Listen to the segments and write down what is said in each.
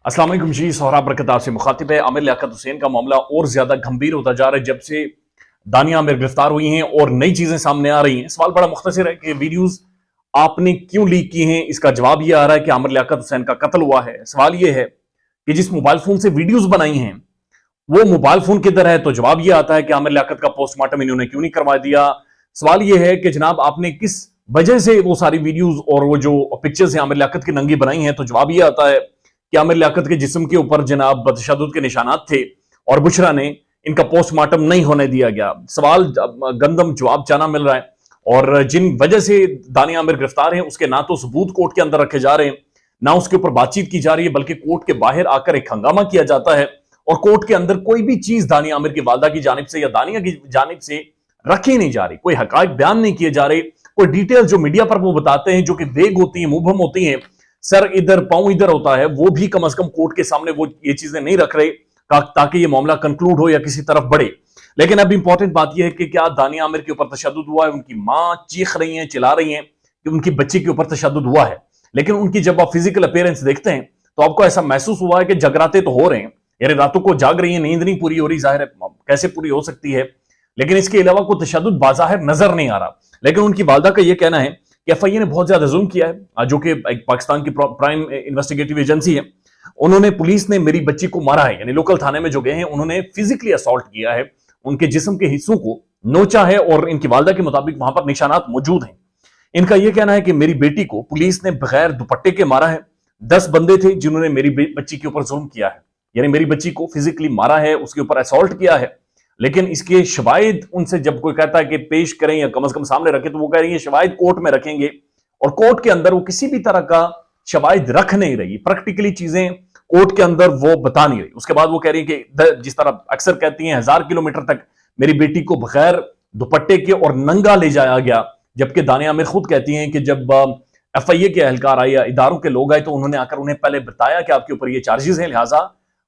अस्सलाम वालेकुम जी। सोहराब बरकत आपसे मुखातिब है। आमिर लियाकत हुसैन का मामला और ज्यादा गंभीर होता जा रहा है जब से दानिया आमिर गिरफ्तार हुई हैं और नई चीजें सामने आ रही हैं। सवाल बड़ा मुख्तसर है कि वीडियोस आपने क्यों लीक की हैं। इसका जवाब यह आ रहा है कि आमिर लियाकत हुसैन का कत्ल हुआ है। सवाल यह है कि जिस मोबाइल फोन से वीडियोस बनाई हैं वो मोबाइल फोन किधर है, तो जवाब यह आता है कि आमिर लियाकत का पोस्टमार्टम इन्होंने क्यों नहीं करवा दिया। सवाल यह है कि जनाब आपने किस वजह से वो सारी वीडियोस और वो जो पिक्चर्स हैं आमिर लियाकत की नंगी बनाई हैं, तो जवाब यह आता है कि आमिर लियाकत के जिस्म के ऊपर जनाब तशद्दुद के निशानात थे और बुशरा ने इनका पोस्टमार्टम नहीं होने दिया गया। सवाल गंदम जवाब चाना मिल रहा है और जिन वजह से दानिया आमिर गिरफ्तार हैं उसके ना तो सबूत कोर्ट के अंदर रखे जा रहे हैं, ना उसके ऊपर बातचीत की जा रही है, बल्कि कोर्ट के बाहर आकर एक हंगामा किया जाता है और कोर्ट के अंदर कोई भी चीज दानिया आमिर की वालदा की जानिब से या दानिया की जानिब से रखी नहीं जा रही, कोई हकायक बयान नहीं किए जा रहे, कोई डिटेल जो मीडिया पर वो बताते हैं जो कि वेग होती है, मुबहम होती हैं, सर इधर पांव इधर होता है, वो भी कम से कम कोर्ट के सामने वो ये चीजें नहीं रख रहे ताकि ये मामला कंक्लूड हो या किसी तरफ बढ़े। लेकिन अब इंपॉर्टेंट बात यह है कि क्या दानिया आमिर के ऊपर तशद्दुद हुआ है। उनकी मां चीख रही हैं, चिल्ला रही हैं कि उनकी बच्ची के ऊपर तशद्दुद हुआ है, लेकिन उनकी जब आप फिजिकल अपीयरेंस देखते हैं तो आपको ऐसा महसूस हुआ है कि जगराते तो हो रहे हैं, यानी रातों को जाग रही है, नींद नहीं पूरी हो रही, जाहिर है कैसे पूरी हो सकती है, लेकिन इसके अलावा कोई तशद्दुद बाज़ाहिर नजर नहीं आ रहा। लेकिन उनकी वालदा का यह कहना है कि एफआईए ने बहुत ज्यादा जुल्म किया है, जो कि एक पाकिस्तान की प्राइम इन्वेस्टिगेटिव एजेंसी है। उन्होंने, पुलिस ने मेरी बच्ची को मारा है, यानी लोकल थाने में जो गए हैं उन्होंने फिजिकली असॉल्ट किया है, उनके जिस्म के हिस्सों को नोचा है और इनकी वालदा के मुताबिक वहां पर निशानात मौजूद हैं। इनका यह कहना है कि मेरी बेटी को पुलिस ने बगैर दुपट्टे के मारा है। 10 बंदे थे जिन्होंने मेरी बच्ची के ऊपर जुल्म किया है, यानी मेरी बच्ची को फिजिकली मारा है, उसके ऊपर असॉल्ट किया है। लेकिन इसके शवाहिद उनसे जब कोई कहता है कि पेश करें या कम से कम सामने रखें, तो वो कह रही है शवाहिद कोर्ट में रखेंगे, और कोर्ट के अंदर वो किसी भी तरह का शवाहिद रख नहीं रही, प्रैक्टिकली चीजें कोर्ट के अंदर वो बता नहीं रही। उसके बाद वो कह रही है कि जिस तरह अक्सर कहती हैं 1000 किलोमीटर तक मेरी बेटी को बगैर दुपट्टे के और नंगा ले जाया गया, जबकि दानिया आमिर खुद कहती हैं कि जब एफआईए के एहलकार आए या इदारों के लोग आए तो उन्होंने आकर उन्हें पहले बताया कि आपके ऊपर ये चार्जेस हैं, लिहाजा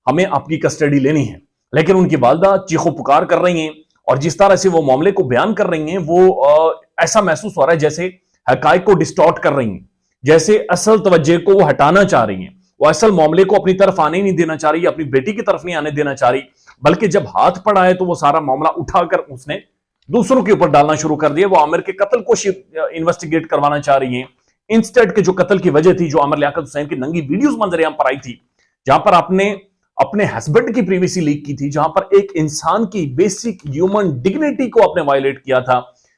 हमें आपकी कस्टडी लेनी है। लेकिन उनकी वालदा चीखो पुकार कर रही हैं और जिस तरह से वो मामले को बयान कर रही हैं वो ऐसा महसूस हो रहा है जैसे हकायक को डिस्टॉर्ट कर रही हैं, जैसे असल तवज्जो को वो हटाना चाह रही हैं, वो असल मामले को अपनी तरफ आने नहीं देना चाह रही, अपनी बेटी की तरफ नहीं आने देना चाह रही, बल्कि जब हाथ पड़ा है तो वो सारा मामला उठाकर उसने दूसरों के ऊपर डालना शुरू कर दिया। वो आमिर के कत्ल को इन्वेस्टिगेट करवाना चाह रही है, इंस्टेड के जो कत्ल की वजह थी, जो आमिर लियाकत हुसैन की नंगी वीडियोस मंजरेआम पर आई थी, जहां पर आपने अपने हस्बैंड की प्रीवेसी लीक की थी, जहां पर एक इंसान की बेसिक ह्यूमन डिग्निटी को आपने वायलेट किया था,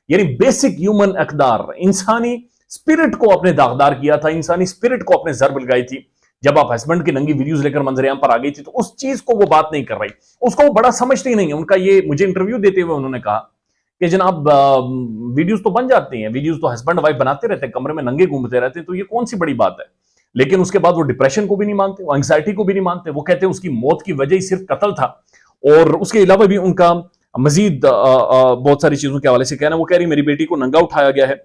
यानी बेसिक ह्यूमन अकदार, इंसानी स्पिरिट को आपने दागदार किया था, इंसानी स्पिरिट को आपने जर्ब लगाई थी। जब आप हस्बैंड की नंगी वीडियोस लेकर मंजरेआम पर आ गई थी तो उस चीज को वो बात नहीं कर रही, उसको वो बड़ा समझती नहीं है। उनका ये, मुझे इंटरव्यू देते हुए उन्होंने कहा कि जनाब वीडियोस तो बन जाती हैं, वीडियोस तो हस्बैंड वाइफ बनाते रहते हैं, कमरे में नंगे घूमते रहते हैं, तो ये कौन सी बड़ी बात है। लेकिन उसके बाद वो डिप्रेशन को भी नहीं मानते, वो एंग्जाइटी को भी नहीं मानते। वो कहते हैं उसकी मौत की वजह ही सिर्फ कत्ल था, और उसके अलावा भी उनका मजीद बहुत सारी चीजों के हवाले से कहना। वो कह रही मेरी बेटी को नंगा उठाया गया है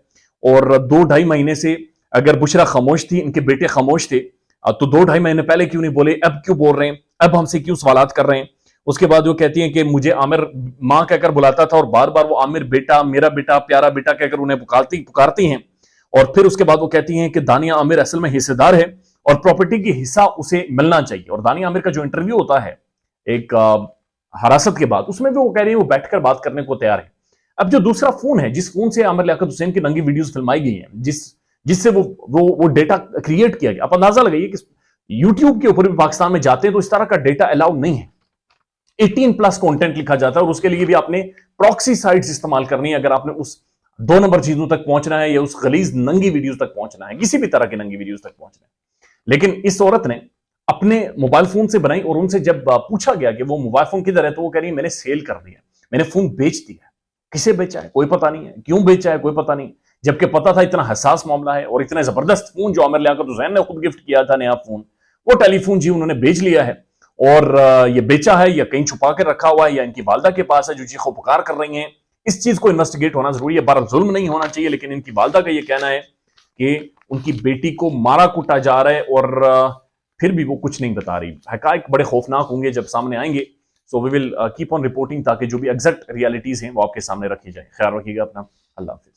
और 2-2.5 महीने से अगर बुशरा खामोश थी, इनके बेटे खामोश थे, तो 2-2.5 महीने पहले क्यों नहीं बोले, अब क्यों बोल रहे हैं, अब हमसे क्यों सवालात कर रहे हैं। उसके बाद वो कहती हैं कि मुझे आमिर मां कहकर बुलाता था और बार बार वो आमिर बेटा, मेरा बेटा, प्यारा बेटा कहकर उन्हें पुकारती हैं। और फिर उसके बाद वो कहती हैं कि दानिया आमिर असल में हिस्सेदार है और प्रॉपर्टी की हिस्सा उसे मिलना चाहिए। और दानिया आमिर का जो इंटरव्यू होता है एक हिरासत के बाद, उसमें भी वो कह रही है वो बैठकर बात करने को तैयार है। अब जो दूसरा फोन है, जिस फोन से आमिर लियाकत हुसैन की नंगी वीडियोस फिल्माई गई हैं, जिससे वो डेटा क्रिएट किया गया, आप अंदाजा लगाइए कि यूट्यूब के ऊपर भी पाकिस्तान में जाते हैं तो इस तरह का डेटा अलाउड नहीं है। 18+ कंटेंट लिखा जाता है और उसके लिए भी आपने प्रॉक्सी साइट्स इस्तेमाल करनी है अगर आपने उस 2 नंबर चीजों तक पहुंचना है या उस गलीज नंगी वीडियोस तक पहुंचना है, किसी भी तरह की नंगी वीडियोस तक पहुंचना है। लेकिन इस औरत ने अपने मोबाइल फोन से बनाई और उनसे जब पूछा गया कि वो मोबाइल फोन किधर है, तो वो कह रही है मैंने सेल कर दिया, मैंने फोन बेच दिया। किसे बेचा है कोई पता नहीं है, क्यों बेचा है कोई पता नहीं, जबकि पता था इतना हसास मामला है और इतना जबरदस्त फोन जो आमिर लियाकत हुसैन ने खुद गिफ्ट किया था, नया फोन, वो टेलीफोन जी उन्होंने बेच लिया है। और ये बेचा है या कहीं छुपा कर रखा हुआ है या इनकी वालदा के पास है जो चीखो पुकार कर रही हैं, इस चीज को इन्वेस्टिगेट होना जरूरी है। बहरहाल जुल्म नहीं होना चाहिए, लेकिन इनकी वालदा का ये कहना है कि उनकी बेटी को मारा कुटा जा रहा है और फिर भी वो कुछ नहीं बता रही। हकायक बड़े खौफनाक होंगे जब सामने आएंगे। So we will keep on reporting ताकि जो भी एग्जैक्ट रियलिटीज हैं वो आपके सामने रखी जाए। ख्याल रखिएगा अपना। अल्लाह हाफिज।